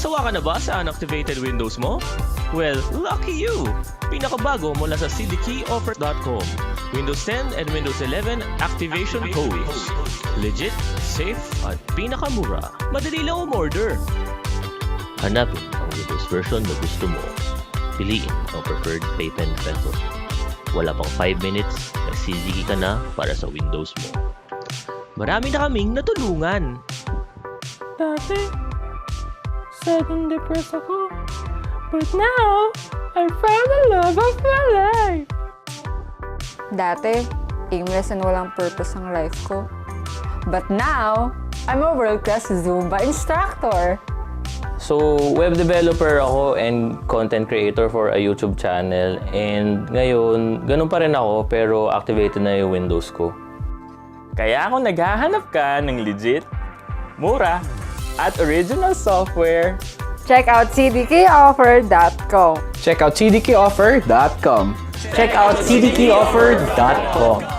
Sawa ka na ba sa unactivated Windows mo? Well, lucky you! Pinakabago mula sa cdkeyoffer.com. Windows 10 and Windows 11 activation codes. Legit, safe, at pinakamura. Madali lang umorder. Hanapin ang Windows version na gusto mo. Piliin ang preferred payment method. Wala pang 5 minutes, nag-CDK ka na para sa Windows mo. Marami na kaming natulungan. Dati, sad and depressed ako. But now, I found the love of my life. Dati, aimless and walang purpose ang life ko. But now, I'm a world-class Zumba instructor. So, web developer ako and content creator for a YouTube channel. And ngayon, ganun pa rin ako pero activated na yung Windows ko. Kaya kung naghahanap ka ng legit, mura, at original software, Check out cdkeyoffer.com. Check out cdkeyoffer.com. Check out cdkeyoffer.com.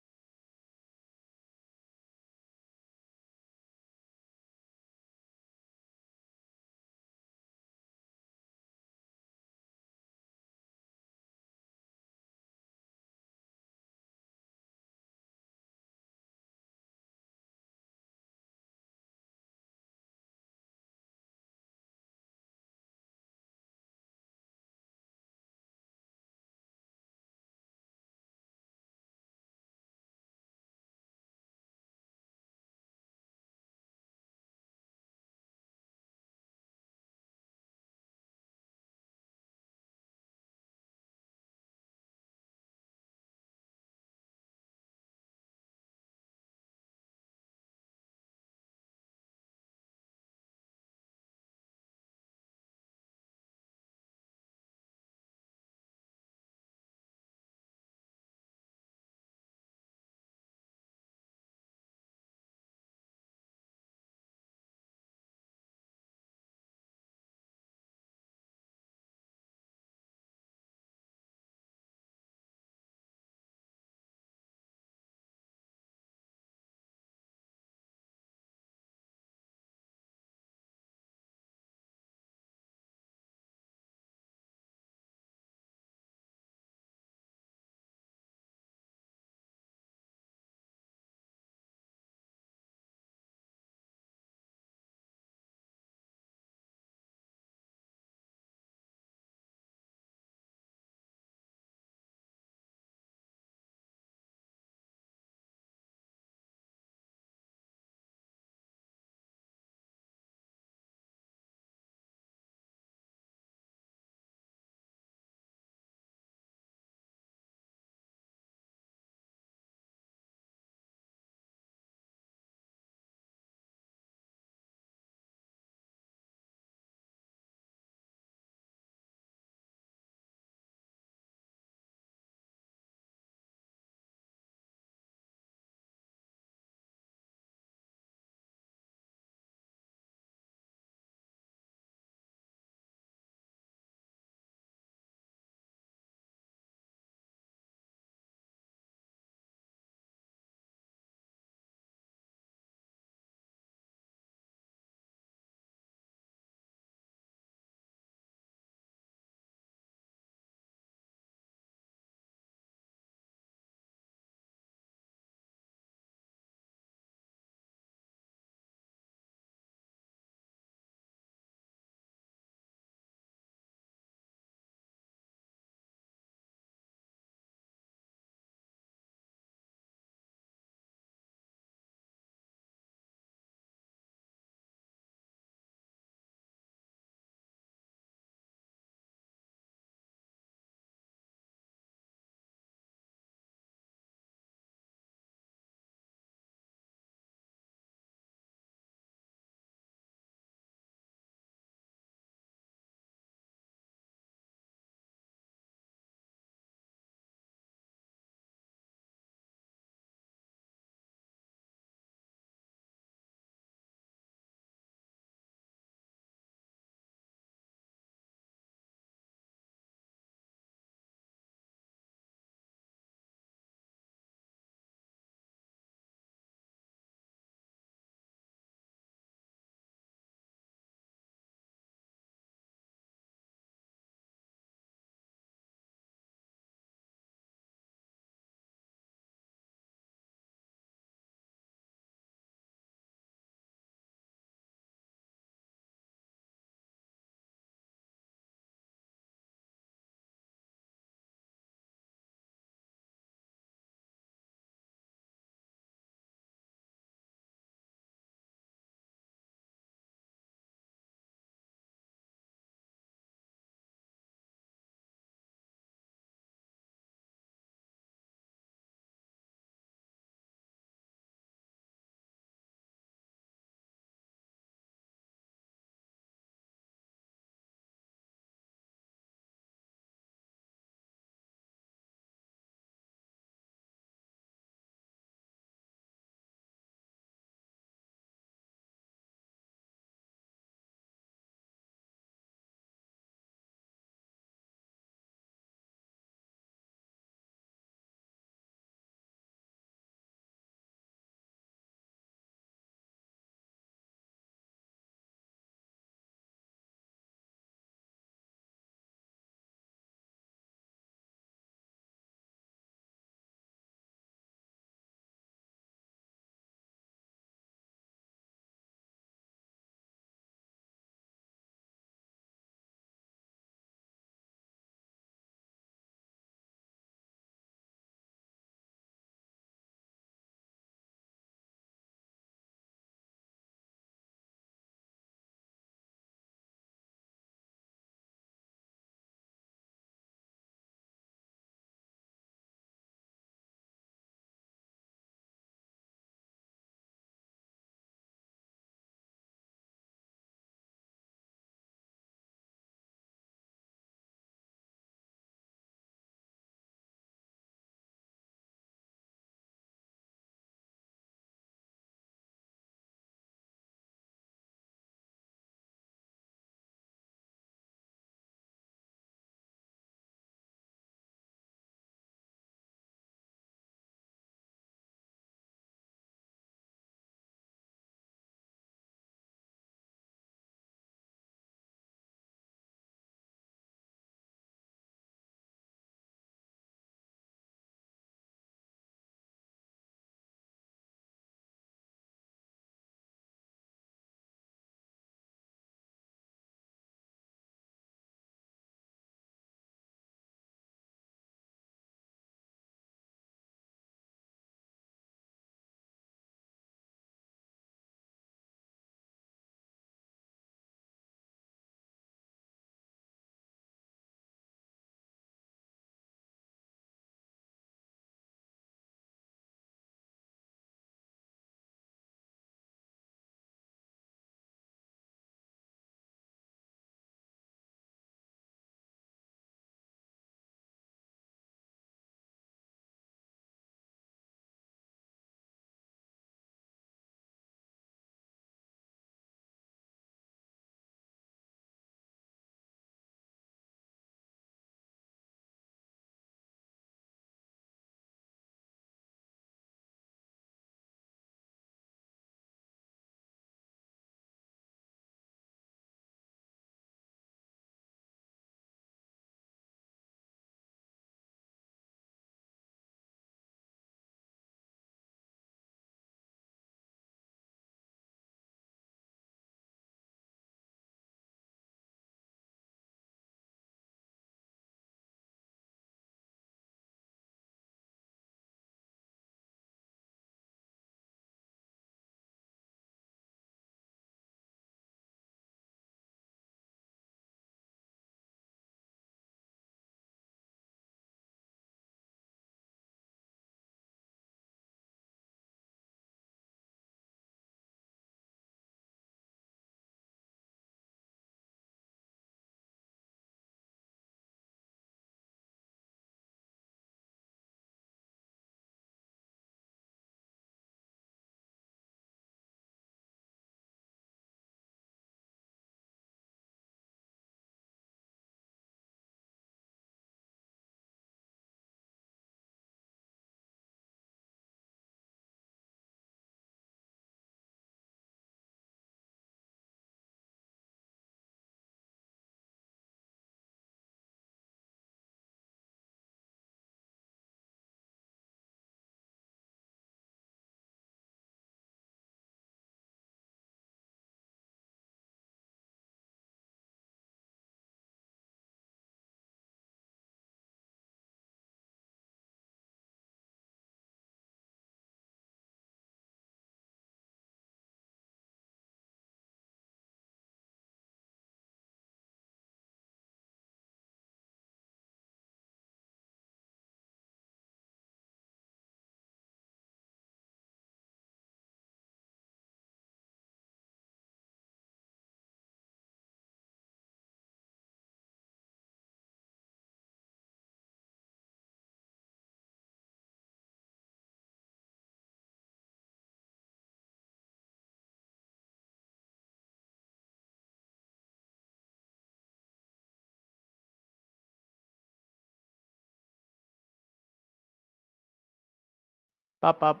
Pop up.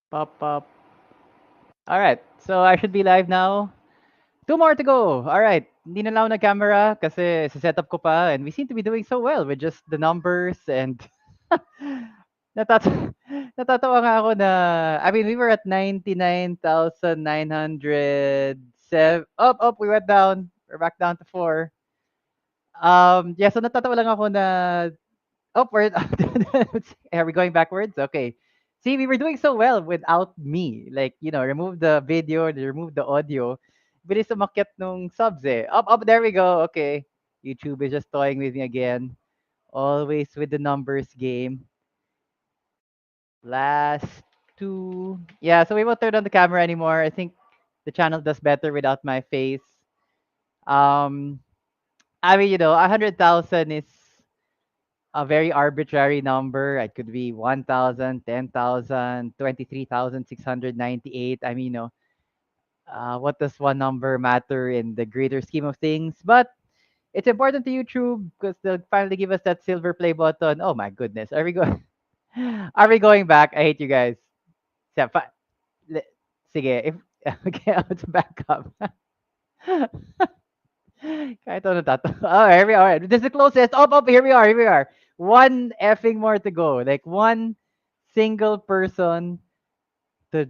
Pop up. All right. So I should be live now. Two more to go. All right. Hindi na lang ako nag-camera kasi sa setup ko pa and we seem to be doing so well with just the numbers and natatawa, natatawa nga ako na I mean we were at 99,907 up we went down. We're back down to 4. Yeah, so natatawa lang ako na upward. Are we going backwards? Okay. See, we were doing so well without me. Like, remove the video, remove the audio. Bilis umakyat nung subs eh. Up, there we go. Okay. YouTube is just toying with me again. Always with the numbers game. Last two. Yeah, so we won't turn on the camera anymore. I think the channel does better without my face. Um, I mean, 100,000 is a very arbitrary number. It could be 1,000, 10,000, 23,698. I mean, what does one number matter in the greater scheme of things? But it's important to YouTube because they'll finally give us that silver play button. Oh my goodness. Are we going Are we going back? I hate you guys. Sige, if okay, let's back up. Kahit ano oh, here we are. This is the closest. Here we are. Here we are. One effing more to go. Like one single person to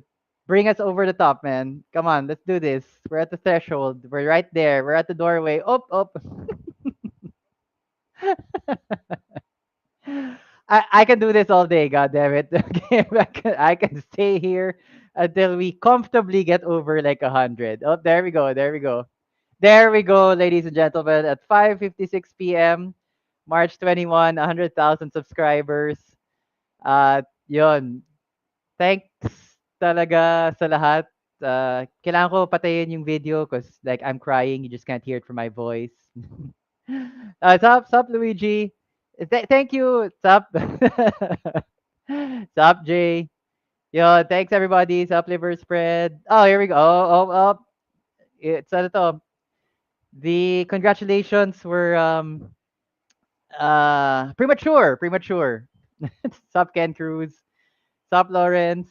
bring us over the top, man. Come on, let's do this. We're at the threshold. We're right there. We're at the doorway. Up. I can do this all day, god damn it. Okay, I can stay here until we comfortably get over like 100. Oh, there we go. There we go. There we go, ladies and gentlemen, at 5:56 p.m. March 21, 100,000 subscribers. Yon. Thanks talaga sa lahat. Kailangan ko patayin yung video because like I'm crying. You just can't hear it from my voice. Sup, Luigi. Thank you. Sup. Sup, Jay. Yo, thanks everybody. Sup, liver spread. Oh, here we go. Oh. It's ano to. The congratulations were premature. Sup, Ken Cruz. Sup, Lawrence.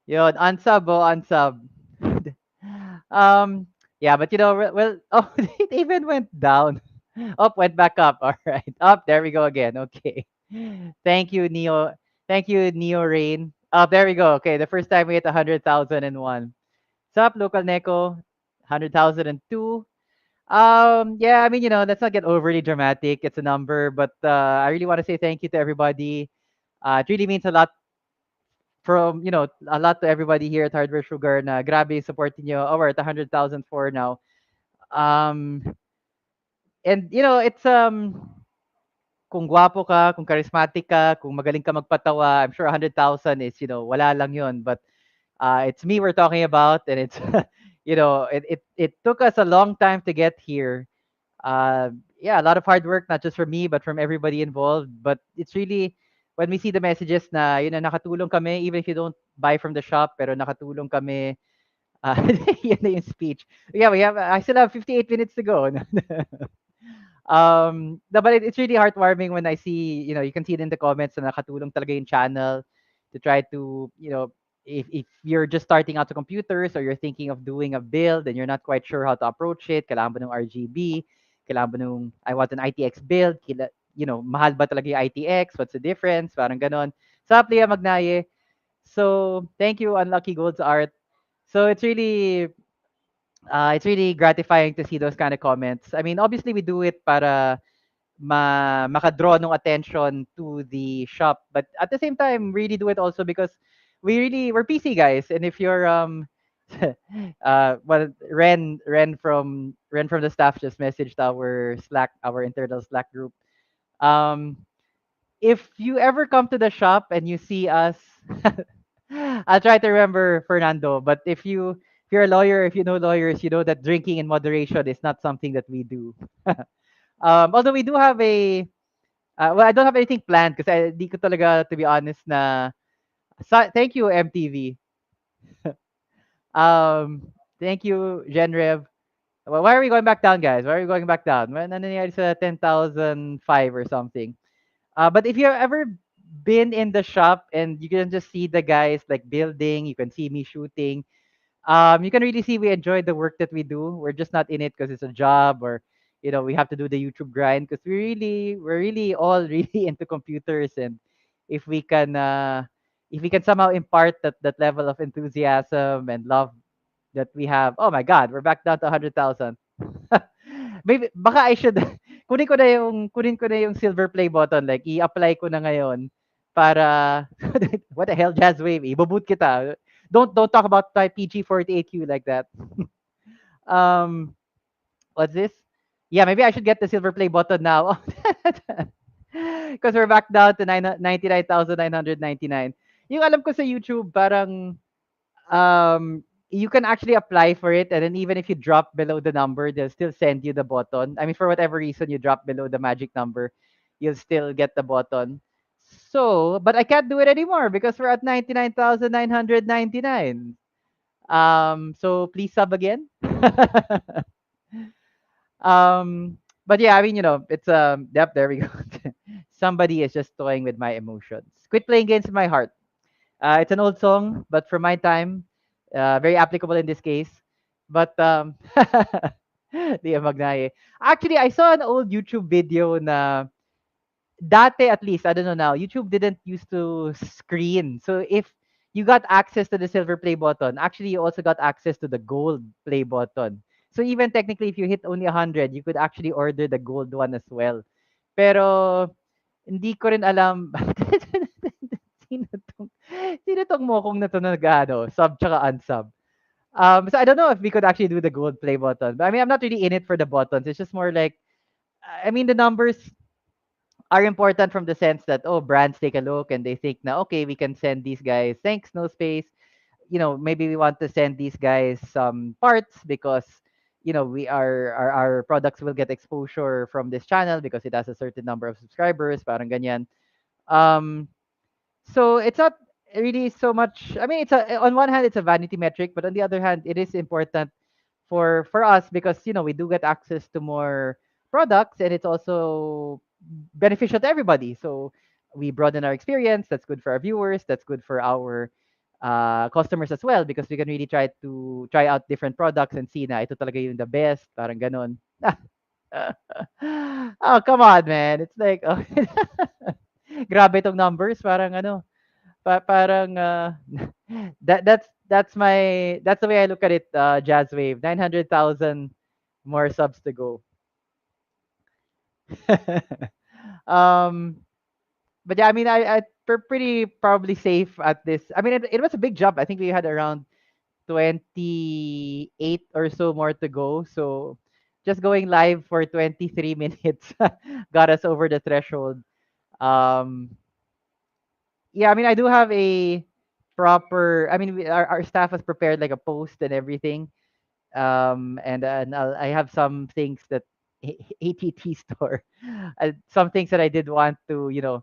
Yun, unsub. Yeah, but well, oh, it even went down. Up, went back up. All right. Up, there we go again. Okay. Thank you, Neo. Thank you, Neo Rain. Up, there we go. Okay, the first time we hit 100,001. Sup, Local Neko, 100,002. Yeah, I mean, let's not get overly dramatic. It's a number, but I really want to say thank you to everybody. It really means a lot from, a lot to everybody here at Hardware Sugar na grabe supporting nyo. Oh, we're at 100,004 now. And, it's, kung gwapo ka, kung charismatic ka, kung magaling ka magpatawa, I'm sure 100,000 is, wala lang yun. But it's me we're talking about, and it's, it took us a long time to get here. Yeah, a lot of hard work, not just from me, but from everybody involved. But it's really, when we see the messages na, nakatulong kami, even if you don't buy from the shop, pero nakatulong kami, yun na yung speech. Yeah, I still have 58 minutes to go. But it's really heartwarming when I see, you can see it in the comments na nakatulong talaga yung channel to try to, if you're just starting out to computers or you're thinking of doing a build and you're not quite sure how to approach it, kailangan ba ng RGB, kailangan ba nung, I want an ITX build, mahal ba talaga yung ITX, what's the difference, parang ganon. Sup, Leah Magnaye. So, thank you, Unlucky Gold's Art. So, it's really gratifying to see those kind of comments. I mean, obviously we do it para makadraw ng attention to the shop, but at the same time, really do it also because we're PC guys, and if you're well, Ren from the staff just messaged our Slack, our internal Slack group. If you ever come to the shop and you see us, I'll try to remember Fernando, but if you're a lawyer, if you know lawyers, you know that drinking in moderation is not something that we do. Although we do have a, well, I don't have anything planned because I di ko talaga, to be honest, na. Thank you, MTV. Thank you, Genrev. Well, why are we going back down, guys? Why are we going back down? Well, nangyayari sa 10,005 or something. But if you've ever been in the shop and you can just see the guys like building, you can see me shooting. You can really see we enjoy the work that we do. We're just not in it because it's a job or we have to do the YouTube grind because we're really all really into computers. And if we can if we can somehow impart that level of enthusiasm and love that we have, oh my god, we're back down to 100,000. Maybe baka I should kunin ko na yung silver play button, like i-apply ko na ngayon para what the hell, Jazz Wave, ibo-boot kita. Don't talk about my PG48Q like that. Um, what's this? Yeah, maybe I should get the silver play button now. Because we're back down to 99,999. Yung alam ko sa YouTube, parang you can actually apply for it, and then even if you drop below the number, they'll still send you the button. I mean, for whatever reason you drop below the magic number, you'll still get the button. So, but I can't do it anymore because we're at 99,999. So please sub again. But yeah, I mean, it's yep, there we go. Somebody is just toying with my emotions. Quit playing games with my heart. It's an old song, but from my time, very applicable in this case. But Liam Magnaye. Actually, I saw an old YouTube video na dati, at least, I don't know now, YouTube didn't used to screen. So if you got access to the silver play button, actually you also got access to the gold play button. So even technically if you hit only 100, you could actually order the gold one as well. Pero hindi ko rin alam sino tong sino tong mokong na to na sub tsaka unsub. So I don't know if we could actually do the gold play button. But I mean, I'm not really in it for the buttons. It's just more like, I mean, the numbers are important from the sense that, oh, brands take a look and they think now, okay, we can send these guys, thanks, no space. Maybe we want to send these guys some parts because our products will get exposure from this channel because it has a certain number of subscribers, parang ganyan. So it's not really so much. I mean, on one hand it's a vanity metric, but on the other hand, it is important for us because we do get access to more products, and it's also beneficial to everybody. So we broaden our experience. That's good for our viewers. That's good for our customers as well because we can really try out different products and see na ito talaga yung the best. Parang ganon. Oh, come on, man. It's like, oh, grabe itong numbers. Parang parang that's the way I look at it, Jazz Wave. 900,000 more subs to go. um but yeah, I mean, we're pretty probably safe at this. I mean, it was a big jump. I think we had around 28 or so more to go. So just going live for 23 minutes got us over the threshold. Yeah, I mean, I do have a proper. I mean, our staff has prepared like a post and everything. And I have some things that ATT store, some things that I did want to,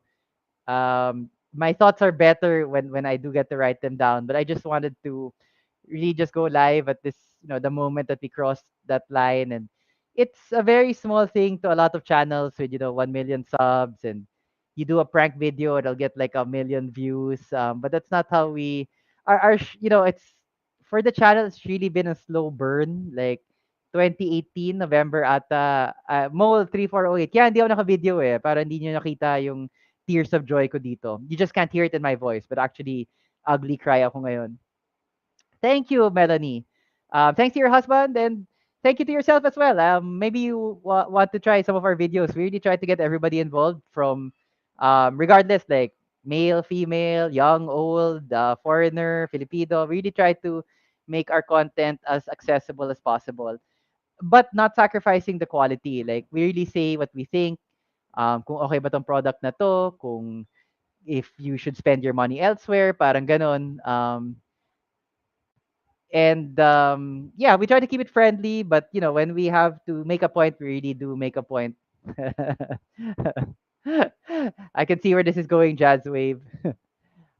my thoughts are better when I do get to write them down. But I just wanted to really just go live at this, the moment that we crossed that line. And it's a very small thing to a lot of channels with 1 million subs, and you do a prank video, it'll get like 1 million views. But that's not how we it's for the channel. It's really been a slow burn, like 2018 November ata. Mole 3408, kaya hindi ako naka-video para hindi niyo nakita yung tears of joy ko dito. You just can't hear it in my voice, but actually ugly cry ako ngayon. Thank you, Melanie. Thanks to your husband, and thank you to yourself as well. Maybe you want to try some of our videos. We really try to get everybody involved from, regardless, like male, female, young, old, foreigner, Filipino. We really try to make our content as accessible as possible, but not sacrificing the quality. Like, we really say what we think. Kung okay ba tong product na to, kung if you should spend your money elsewhere, parang ganon. And yeah, we try to keep it friendly, but when we have to make a point, we really do make a point. I can see where this is going, Jazz Wave.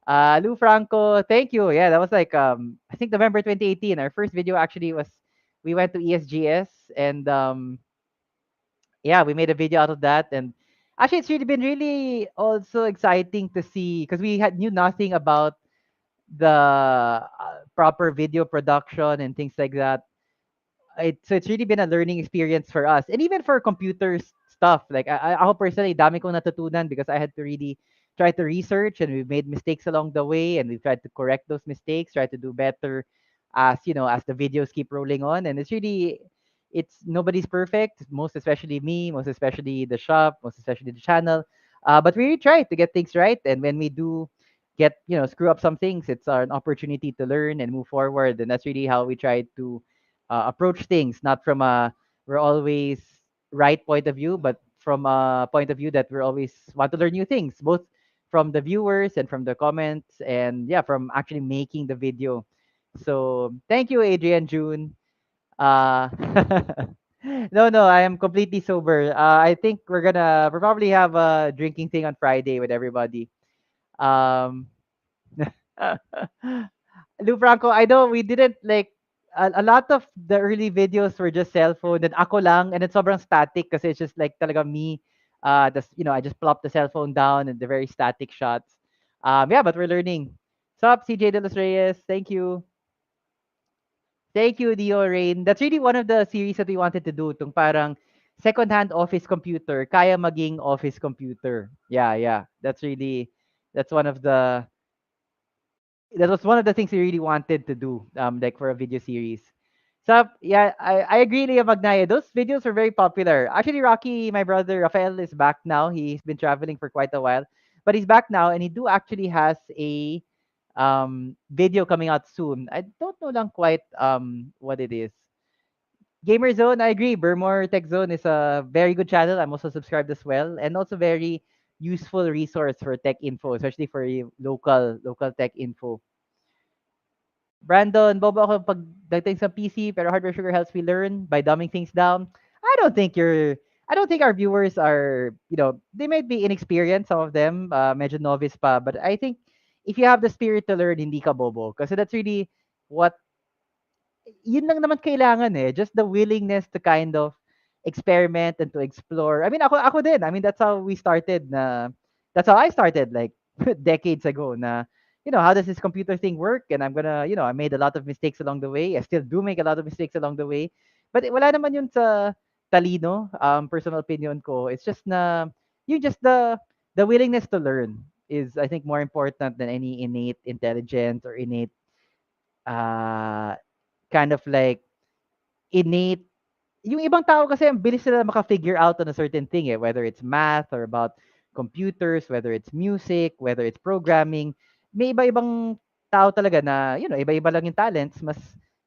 Lou Franco, thank you. Yeah, that was like I think November 2018. Our first video actually was, we went to ESGS, and yeah, we made a video out of that. And Actually, it's really been really also exciting to see because we had knew nothing about the proper video production and things like that. So it's really been a learning experience for us, and even for computers stuff. Like ako personally, dami kong natutunan because I had to really try to research, and we've made mistakes along the way, and we've tried to correct those mistakes, try to do better as as the videos keep rolling on. And it's nobody's perfect, most especially me, most especially the shop, most especially the channel. But we really try to get things right, and when we do get screw up some things, it's an opportunity to learn and move forward, and that's really how we try to approach things, not from a we're always right point of view, but from a point of view that we're always want to learn new things, both from the viewers and from the comments, and yeah, from actually making the video. So thank you, Adrian, June. Uh, no, I am completely sober. I think we'll probably have a drinking thing on Friday with everybody. Um, Lou Franco, I know we didn't like a lot of the early videos were just cell phone and ako lang, and it's sobrang static kasi it's just like talaga me. I just plop the cell phone down and the very static shots. Yeah, but we're learning. Sup, CJ De Los Reyes, thank you. Thank you, Dio Rain. That's really one of the series that we wanted to do. Tung parang second-hand office computer, kaya maging office computer. Yeah, yeah. That's one of the that was one of the things we really wanted to do, like for a video series. So yeah, I agree, Leah Magnaya. Those videos were very popular. Actually, Rocky, my brother Rafael, is back now. He's been traveling for quite a while, but he's back now, and he do actually has a video coming out soon. I don't know lang quite what it is. Gamer Zone, I agree. Burmore Tech Zone is a very good channel. I'm also subscribed as well, and also very useful resource for tech info, especially for local tech info. Brandon, bobo ako pagdating sa PC, pero Hardware Sugar helps me learn by dumbing things down. I don't think our viewers are, they might be inexperienced, some of them, medyo novice pa, but I think if you have the spirit to learn, hindi ka bobo. Kasi that's really what, yun lang naman kailangan eh. Just the willingness to kind of experiment and to explore. I mean, ako din. I mean, that's how I started like decades ago na, how does this computer thing work? And I'm gonna, I made a lot of mistakes along the way. I still do make a lot of mistakes along the way. But wala naman yun sa talino, personal opinion ko. It's just na, the willingness to learn is, I think, more important than any innate intelligence or innate, uh, kind of like, innate yung ibang tao kasi ang bilis sila maka-figure out on a certain thing eh, whether it's math or about computers, whether it's music, whether it's programming. May iba-ibang tao talaga na, iba-iba lang yung talents, mas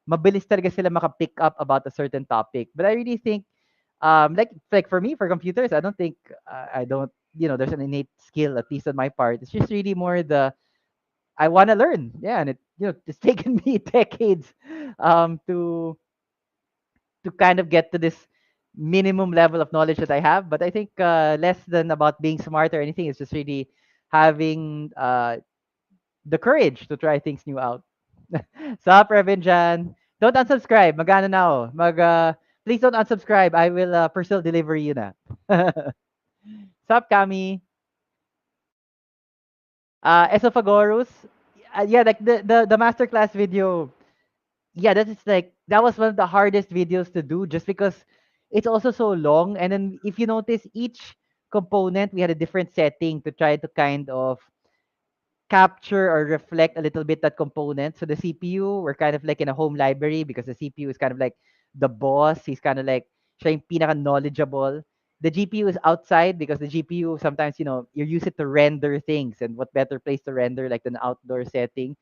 mabilis talaga sila maka-pick up about a certain topic. But I really think, like for me, for computers, I don't think, I don't, there's an innate skill, at least on my part. It's just really more I want to learn. Yeah, and it's taken me decades to kind of get to this minimum level of knowledge that I have. But I think less than about being smart or anything. It's just really having the courage to try things new out. Sup, Reverend Jan? Don't unsubscribe. Magana na ako. Please don't unsubscribe. I will personal delivery you na. Sup, Kami? Esophagoros? Yeah, like the masterclass video. Yeah, that was one of the hardest videos to do just because it's also so long. And then if you notice, each component we had a different setting to try to kind of capture or reflect a little bit that component. So the CPU, we're kind of like in a home library because the CPU is kind of like the boss. He's kind of like siya yung pinaka knowledgeable. The GPU is outside because the GPU sometimes you use it to render things, and what better place to render like an outdoor setting.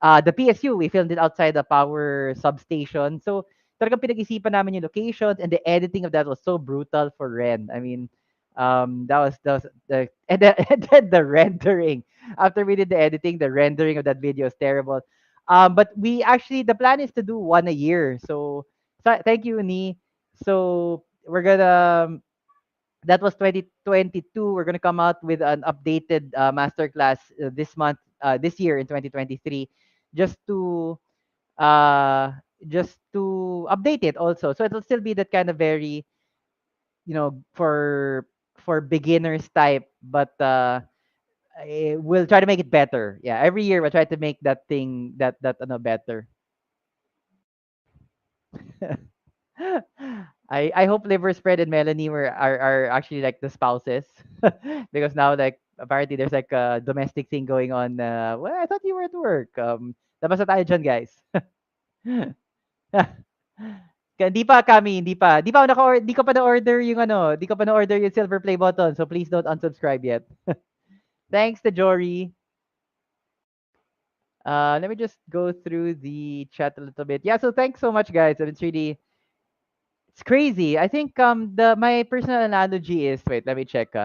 The PSU, we filmed it outside the power substation. So, talagang pinag-isipan namin yung locations, and the editing of that was so brutal for Ren. I mean, that was the and then, and then the rendering. After we did the editing, the rendering of that video is terrible. But the plan is to do one a year. So thank you, Ni. So we're gonna that was 2022. We're gonna come out with an updated masterclass this year in 2023, just to uh, update it also. So it'll still be that kind of very, for for beginners type, but we'll try to make it better. Yeah, every year we'll try to make that thing that better. I hope Liver Spread and Melanie are actually like the spouses, because now like apparently there's like a domestic thing going on. Well, I thought you were at work. Labas na tayo dyan, guys. Kaya hindi pa kami, hindi pa ako di ko pa na-order yung ano, di ko pa na-order yung silver play button, so please don't unsubscribe yet. Thanks to Jory. Let me just go through the chat a little bit. Yeah, so thanks so much, guys. It's crazy. I think the my personal analogy is, wait, let me check.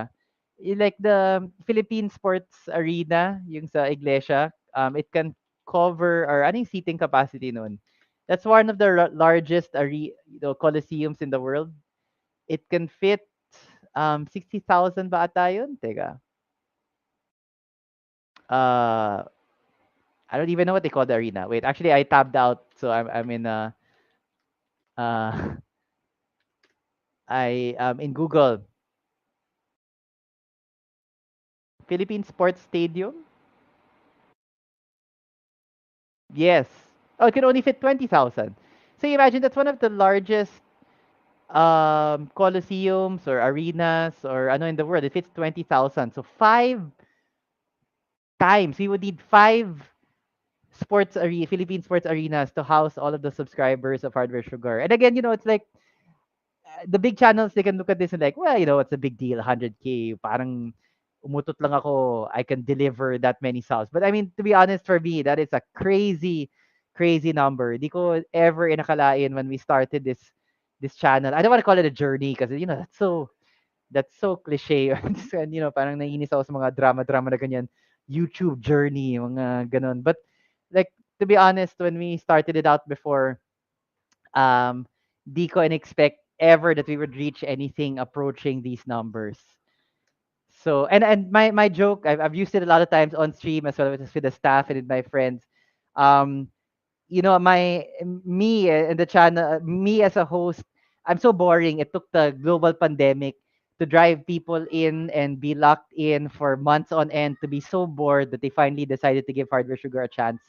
Like the Philippine Sports Arena, yung sa Iglesia, it can cover, or anong seating capacity nun. That's one of the largest coliseums in the world. It can fit 60,000 ba ata yun? Teka. I don't even know what they call the arena. Wait, actually I tabbed out, so I'm in uh I in Google. Philippine Sports Stadium? Yes. Oh, it can only fit 20,000. So you imagine that's one of the largest coliseums or arenas or ano in the world. It fits 20,000. So 5 times we would need 5 Philippine sports arenas to house all of the subscribers of Hardware Sugar. And again, it's like the big channels, they can look at this and like, well, it's a big deal, 100K, parang umutot lang ako, I can deliver that many subs. But I mean, to be honest, for me, that is a crazy, crazy number. Di ko ever inakalain when we started this channel. I don't want to call it a journey because that's so cliche. And parang naiinis ako sa mga drama-drama na ganyan. YouTube journey, mga ganon. But like, to be honest, when we started it out before, di ko expect ever that we would reach anything approaching these numbers. So and my joke, I've used it a lot of times on stream as well as with the staff and with my friends. Um, my me and the channel, me as a host, I'm so boring. It took the global pandemic to drive people in and be locked in for months on end to be so bored that they finally decided to give Hardware Sugar a chance.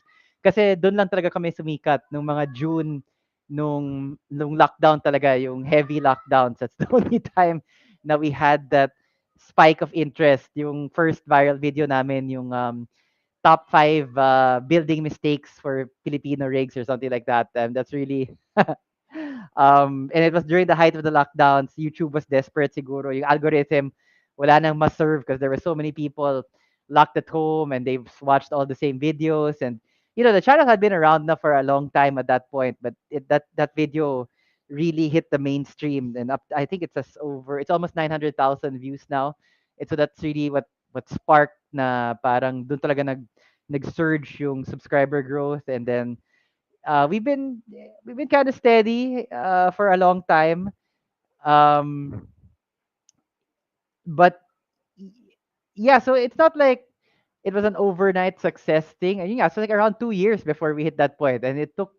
Kasi doon lang talaga kami sumikat nung mga June nung lockdown talaga, yung heavy lockdowns. That's the only time na we had that spike of interest. Yung first viral video namin, yung top 5 building mistakes for Filipino rigs or something like that. And that's really and it was during the height of the lockdowns. YouTube was desperate siguro. Yung algorithm wala nang ma-serve because there were so many people locked at home and they've watched all the same videos. And the channel had been around now for a long time at that point, but that video really hit the mainstream and up. I think it's almost 900,000 views now. And so that's really what sparked na parang dun talaga nag-surge yung subscriber growth. And then we've been kind of steady for a long time. Um, but yeah, so it's not like it was an overnight success thing. And yeah, so like around 2 years before we hit that point, and it took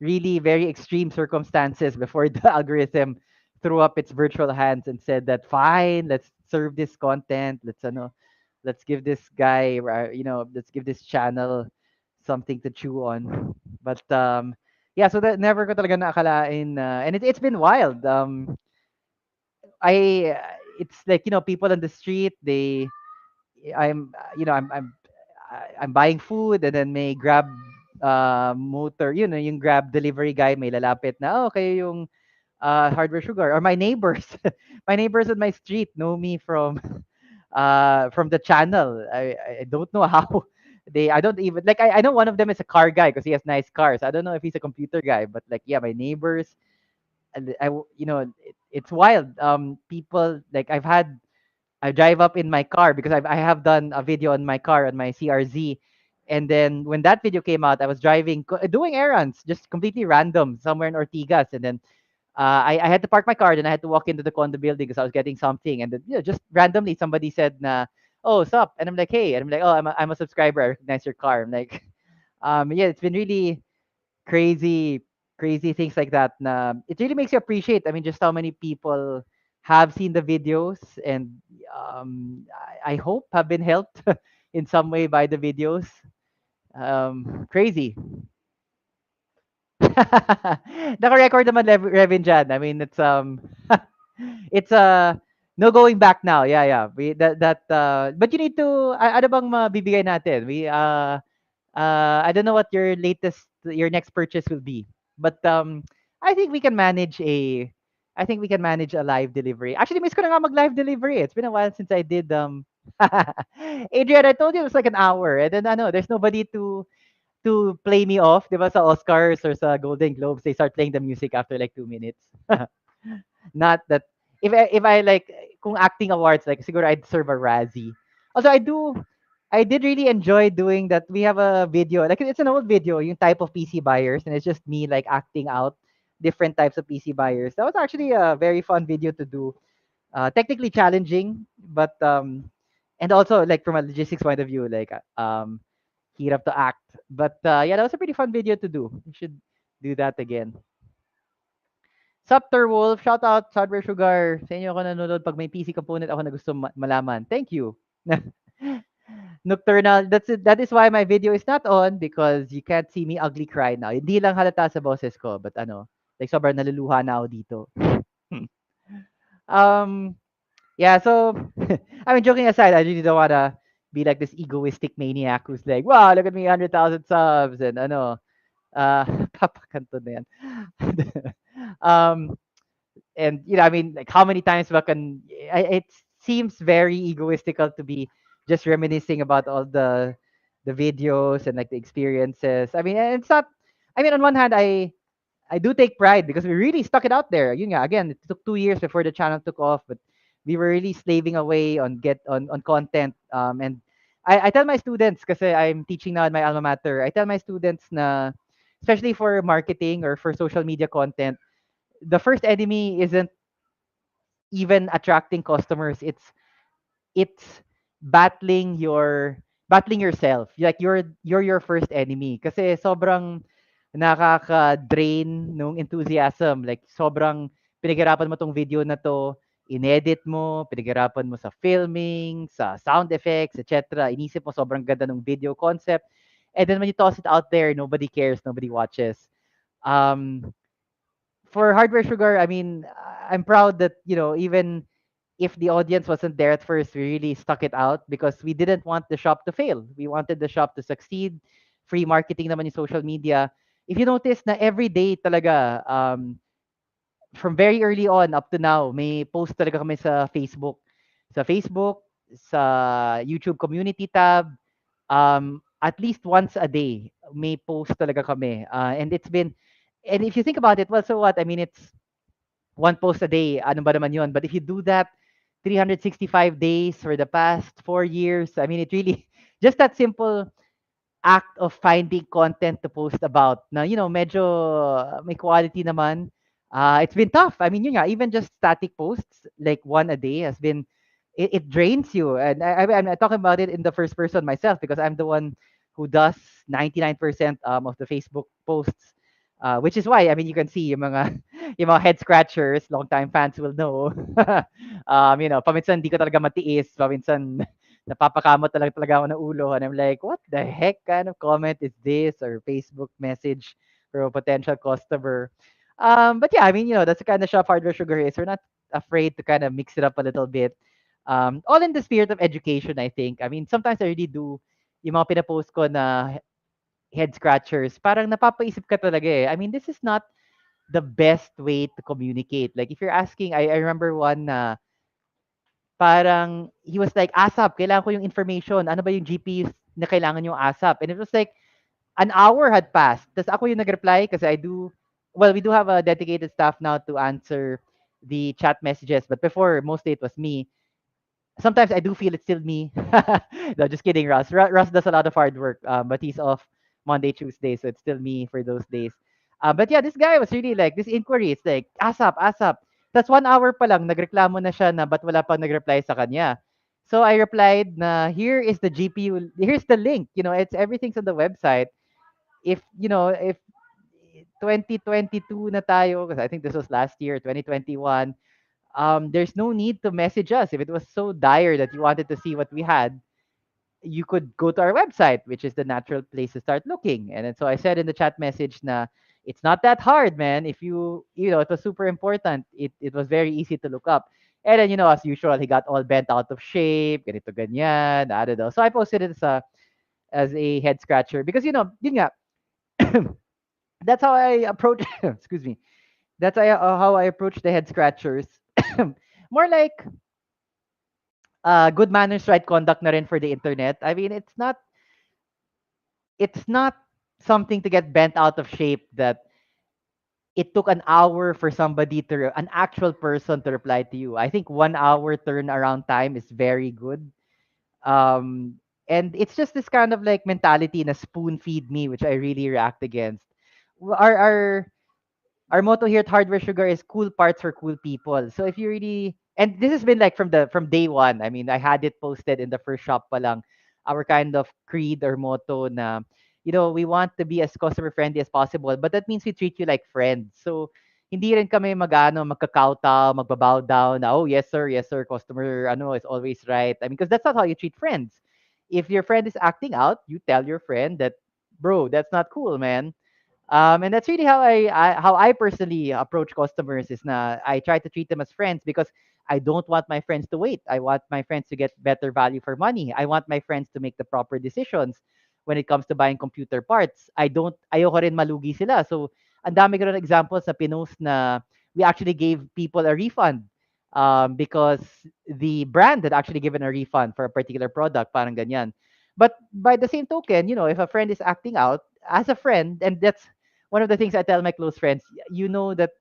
really very extreme circumstances before the algorithm threw up its virtual hands and said that fine, let's serve this content. Let's give this guy, let's give this channel something to chew on. But yeah, so that never ko talaga naakalain, and it's been wild. I It's like people on the street, I'm you know I'm buying food and then may grab motor, yung grab delivery guy may lalapit na, oh, kayo yung Hardware Sugar, or my neighbors. My neighbors on my street know me from the channel. I don't know how. I don't even like, I know one of them is a car guy because he has nice cars. I don't know if he's a computer guy, but like, yeah, my neighbors, and it's wild. People, like, I drive up in my car because I have done a video on my car on my CRZ. And then when that video came out, I was driving, doing errands, just completely random somewhere in Ortigas. And then I had to park my car and I had to walk into the condo building because I was getting something. And then, just randomly somebody said, na, oh, sup? And I'm like, hey. And I'm like, oh, I'm a subscriber. I recognize your car. I'm like, yeah, it's been really crazy, crazy things like that. Na, it really makes you appreciate, I mean, just how many people have seen the videos and I hope have been helped in some way by the videos. Crazy. Naka-record naman Revin dyan. I mean, it's no going back now. Yeah, yeah. But you need to ano bang mabibigay natin? I don't know what your next purchase will be. But I think we can manage a live delivery. Actually, miss ko na nga mag-live delivery. It's been a while since I did Adrian, I told you it was like an hour. And then there's nobody to play me off, 'di ba, sa Oscars or sa Golden Globes, they start playing the music after like 2 minutes. Not that if I like kung acting awards, like siguro I'd serve a Razzie. Also, I did really enjoy doing that. We have a video, like it's an old video, yung type of PC buyers, and it's just me like acting out different types of PC buyers. That was actually a very fun video to do. Technically challenging, but and also like from a logistics point of view, like hirap to act. But yeah, that was a pretty fun video to do. We should do that again. Sup, Wolf, shout out Hardware Sugar. Sa inyo ako nanonood pag may PC component ako na gusto malaman. Thank you. Nocturnal, that is why my video is not on because you can't see me ugly cry now. Hindi lang halata sa boses ko, but like sobrang naluluha na ako dito. um, yeah, so I mean, joking aside, I really don't wanna be like this egoistic maniac who's like, wow, look at me, 100,000 subs and papakanto na yan. um, and I mean, like how many times it seems very egoistical to be just reminiscing about all the videos and like the experiences. I mean, and it's not. I mean, on one hand, I do take pride because we really stuck it out there. Yun nga, again, it took 2 years before the channel took off, but we were really slaving away on content. And I tell my students, kasi I'm teaching now at my alma mater, I tell my students na, especially for marketing or for social media content, the first enemy isn't even attracting customers. It's battling yourself. Like you're your first enemy. Kasi sobrang nakaka-drain nung enthusiasm. Like sobrang pinaghirapan mo tong video na to, inedit mo, pinaghirapan mo sa filming, sa sound effects, etc. Inisip mo sobrang ganda ng video concept. And then when you toss it out there, nobody cares, nobody watches. For Hardware Sugar, I mean, I'm proud that, even if the audience wasn't there at first, we really stuck it out because we didn't want the shop to fail. We wanted the shop to succeed. Free marketing naman yung social media. If you notice na every day talaga, from very early on up to now, may post talaga kami sa Facebook. Sa Facebook, sa YouTube community tab, at least once a day, may post talaga kami. And if you think about it, well, so what? I mean, it's one post a day. Ano ba naman yun? But if you do that 365 days for the past 4 years, I mean, it really, just that simple act of finding content to post about na, medyo may quality naman. It's been tough. I mean, yun nga, even just static posts, like one a day it drains you. And I'm talking about it in the first person myself because I'm the one who does 99% of the Facebook posts. Which is why, I mean, you can see yung mga, yung mga head scratchers, long-time fans will know. Paminsan di ko talaga matiis, paminsan napapakamot talaga ako ng ulo, and I'm like, what the heck kind of comment is this, or Facebook message for a potential customer. But yeah, I mean, that's the kind of shop Hardware Sugar is. We're not afraid to kind of mix it up a little bit. All in the spirit of education, I think. I mean, sometimes I really do yung mga pinapost ko na head scratchers, parang napapaisip ka talaga eh. I mean, this is not the best way to communicate. Like, if you're asking, I remember one na parang he was like, ASAP, kailangan ko yung information. Ano ba yung GPUs na kailangan yung ASAP? And it was like, an hour had passed. Tapos ako yung nag-reply kasi we do have a dedicated staff now to answer the chat messages. But before, mostly it was me. Sometimes I do feel it's still me. No, just kidding, Russ. Russ does a lot of hard work, but he's off Monday, Tuesday, so it's still me for those days. But yeah, this guy was really like, this inquiry, it's like, ASAP, ASAP. That's 1 hour pa lang, nagreklamo na siya na ba't wala pang nag-reply sa kanya. So I replied na, here is the GPU, here's the link. Everything's on the website. If 2022 na tayo, because I think this was last year, 2021, there's no need to message us. If it was so dire that you wanted to see what we had, you could go to our website, which is the natural place to start looking. And then so I said in the chat message na it's not that hard, man. If it was super important. It was very easy to look up. And then, as usual, he got all bent out of shape, ganito ganyan, I don't know. So I posted it as a head scratcher because yun nga, that's how I approach excuse me. That's how I approach the head scratchers. More like good manners, right conduct na rin for the internet. I mean, it's not something to get bent out of shape that it took an hour for an actual person to reply to you. I think 1 hour turnaround time is very good. Um, and it's just this kind of like mentality na spoon feed me, which I really react against. Our motto here at Hardware Sugar is cool parts for cool people. So if you really, and this has been like from day one. I mean, I had it posted in the first shop pa lang. Our kind of creed or motto na, we want to be as customer friendly as possible, but that means we treat you like friends. So hindi rin kami magkakawtaw, magbabow down na, oh yes sir, customer is always right. I mean, because that's not how you treat friends. If your friend is acting out, you tell your friend that, bro, that's not cool, man. And that's really how I personally approach customers is na I try to treat them as friends because I don't want my friends to wait. I want my friends to get better value for money. I want my friends to make the proper decisions when it comes to buying computer parts. Ayoko rin malugi sila. So, ang dami ko rin examples sa pinost na we actually gave people a refund because the brand had actually given a refund for a particular product, parang ganyan. But by the same token, if a friend is acting out as a friend, and that's one of the things I tell my close friends, you know that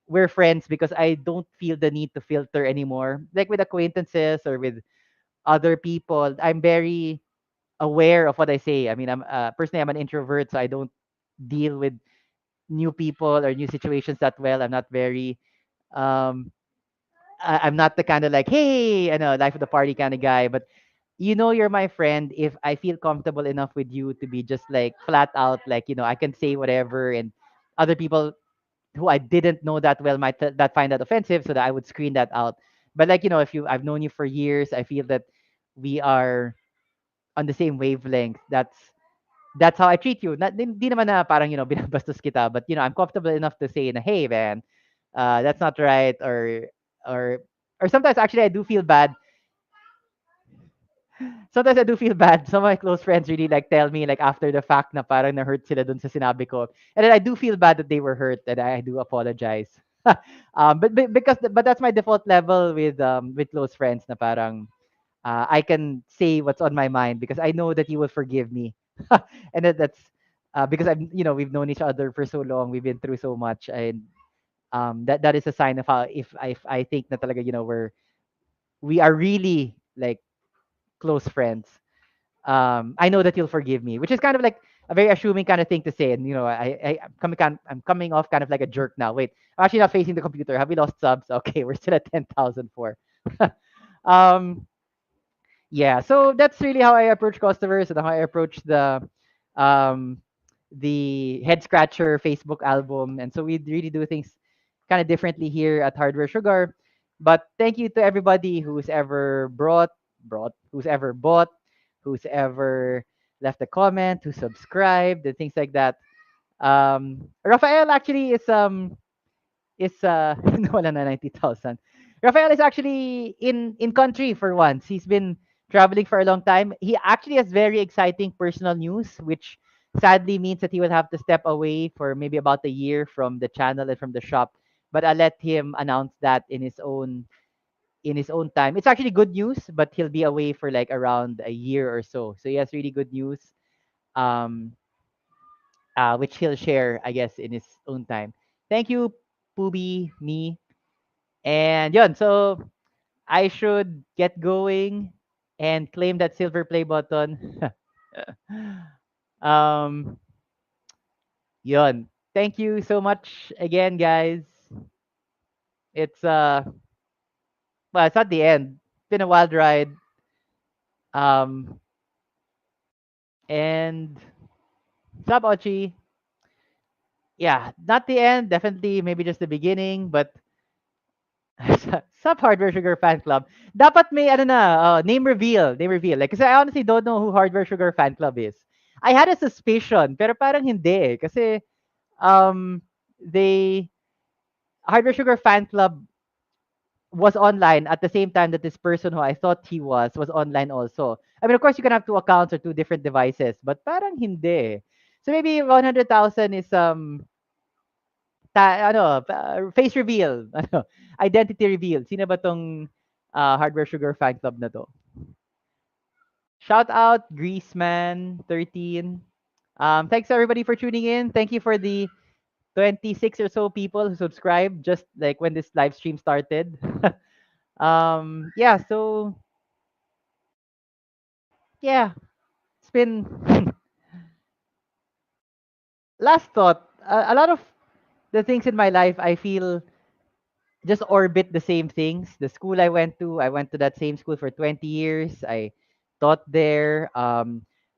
we're friends because I don't feel the need to filter anymore. Like with acquaintances or with other people, I'm very aware of what I say. I mean, I'm an introvert, so I don't deal with new people or new situations that well. I'm not very I'm not the kind of like, hey, I know, life of the party kind of guy, but you're my friend if I feel comfortable enough with you to be just like flat out, like, I can say whatever, and other people who I didn't know that well might that find that offensive, so that I would screen that out. But like, if I've known you for years, I feel that we are on the same wavelength. That's how I treat you. Not, di naman na parang, binabastos kita, but I'm comfortable enough to say na, hey man, that's not right, or or sometimes actually I do feel bad. Sometimes I do feel bad. Some of my close friends really like tell me like after the fact na parang na-hurt sila dun sa sinabi ko. And then I do feel bad that they were hurt, and I do apologize. But that's my default level with close friends na parang I can say what's on my mind because I know that you will forgive me. And that's because we've known each other for so long, we've been through so much, and that is a sign of how if I think na talaga we are really like close friends. I know that you'll forgive me, which is kind of like a very assuming kind of thing to say. And I'm coming off kind of like a jerk now. Wait, I'm actually not facing the computer. Have we lost subs? Okay, we're still at 10,004. um, yeah, so that's really how I approach customers and how I approach um, the head scratcher Facebook album. And so we really do things kind of differently here at Hardware Sugar. But thank you to everybody who's ever who's ever bought, who's ever left a comment, who subscribed, and things like that. Rafael actually is wala na 90,000. Rafael is actually in country for once. He's been traveling for a long time. He actually has very exciting personal news, which sadly means that he will have to step away for maybe about a year from the channel and from the shop. But I'll let him announce that in his own time. It's actually good news, but he'll be away for like around a year or so. So he has really good news, um, which he'll share, I guess, in his own time. Thank you, Pubi, me, and yun. So I should get going and claim that silver play button. um, yun. Thank you so much again, guys. It's well, it's not the end. It's been a wild ride. Um, and Sub Ochi, yeah, not the end. Definitely, maybe just the beginning. But Sub Hardware Sugar Fan Club. Dapat may ano na, name reveal, name reveal. Like, kasi I honestly don't know who Hardware Sugar Fan Club is. I had a suspicion, pero parang hindi eh. Kasi, um, they, Hardware Sugar Fan Club was online at the same time that this person who I thought he was online also. I mean, of course, you can have two accounts or two different devices, but parang hindi. So maybe 100,000 is face reveal, ano, identity reveal. Sino ba tong Hardware Sugar fan club na to? Shout out Greaseman 13. Thanks everybody for tuning in. Thank you for the 26 or so people who subscribed just like when this live stream started. Yeah, so yeah, it's been last thought. A lot of the things in my life I feel just orbit the same things. The school I went to that same school for 20 years. I taught there.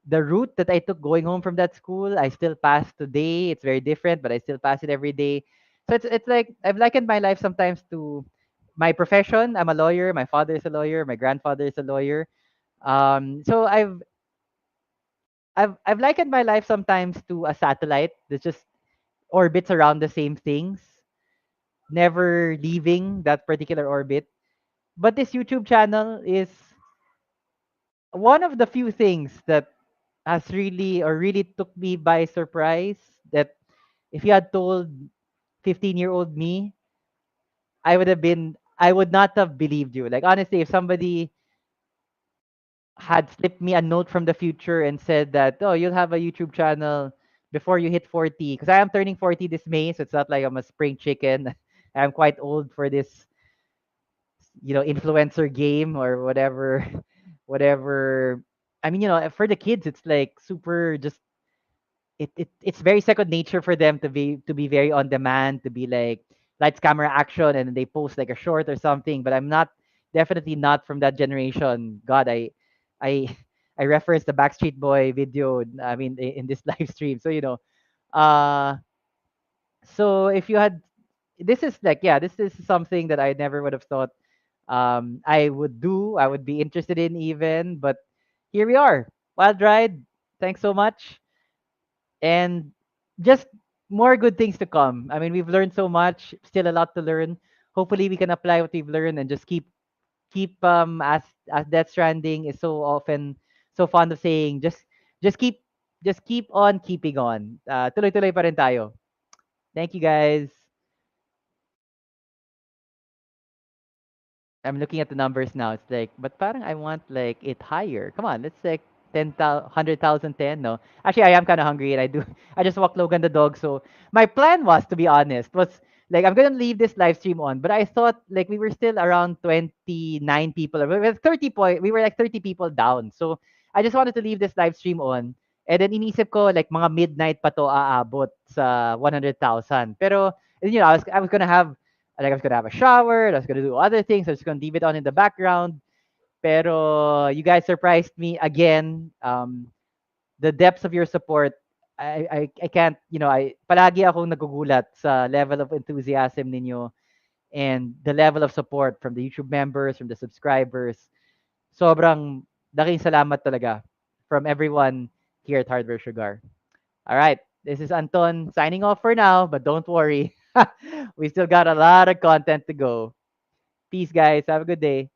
The route that I took going home from that school, I still pass today. It's very different, but I still pass it every day. So it's like I've likened my life sometimes to my profession. I'm a lawyer. My father is a lawyer. My grandfather is a lawyer. So I've likened my life sometimes to a satellite that just orbits around the same things, never leaving that particular orbit. But this YouTube channel is one of the few things that has really took me by surprise. That if you had told 15-year-old me, I would not have believed you. Like honestly, if somebody had slipped me a note from the future and said that, oh, you'll have a YouTube channel before you hit 40, because I am turning 40 this May, so it's not like I'm a spring chicken. I'm quite old for this, influencer game or whatever. Whatever. I mean, for the kids it's like super just it's very second nature for them to be very on demand, to be like lights camera action and then they post like a short or something. But I'm not, definitely not from that generation. God, I I referenced the Backstreet Boy video, I mean, in this live stream. So uh so if you had, this is like, yeah, this is something that I never would have thought I would be interested in even. But here we are. Wild Ride, thanks so much. And just more good things to come. I mean, we've learned so much, still a lot to learn. Hopefully we can apply what we've learned and just keep as Death Stranding is so often so fond of saying, just keep just keep on keeping on. Tuloy-tuloy pa rin tayo. Thank you guys. I'm looking at the numbers now. It's like, but parang I want like it higher. Come on, let's like 10,000, 100,000, 10. No, actually, I am kind of hungry, and I do. I just walked Logan the dog. So my plan was, to be honest, was like I'm gonna leave this live stream on. But I thought like we were still around 29 people. We were 30 point. We were like 30 people down. So I just wanted to leave this live stream on. And then inisip ko like mga midnight pa to aabot sa 100,000. Pero I was gonna have, like, I was gonna have a shower, I was gonna do other things, I was gonna leave it on in the background. Pero you guys surprised me again. The depths of your support, I can't, I palagi akong nagugulat sa level of enthusiasm ninyo and the level of support from the YouTube members, from the subscribers. Sobrang daking salamat talaga from everyone here at Hardware Sugar. All right, this is Anton signing off for now, but don't worry. We still got a lot of content to go. Peace, guys. Have a good day.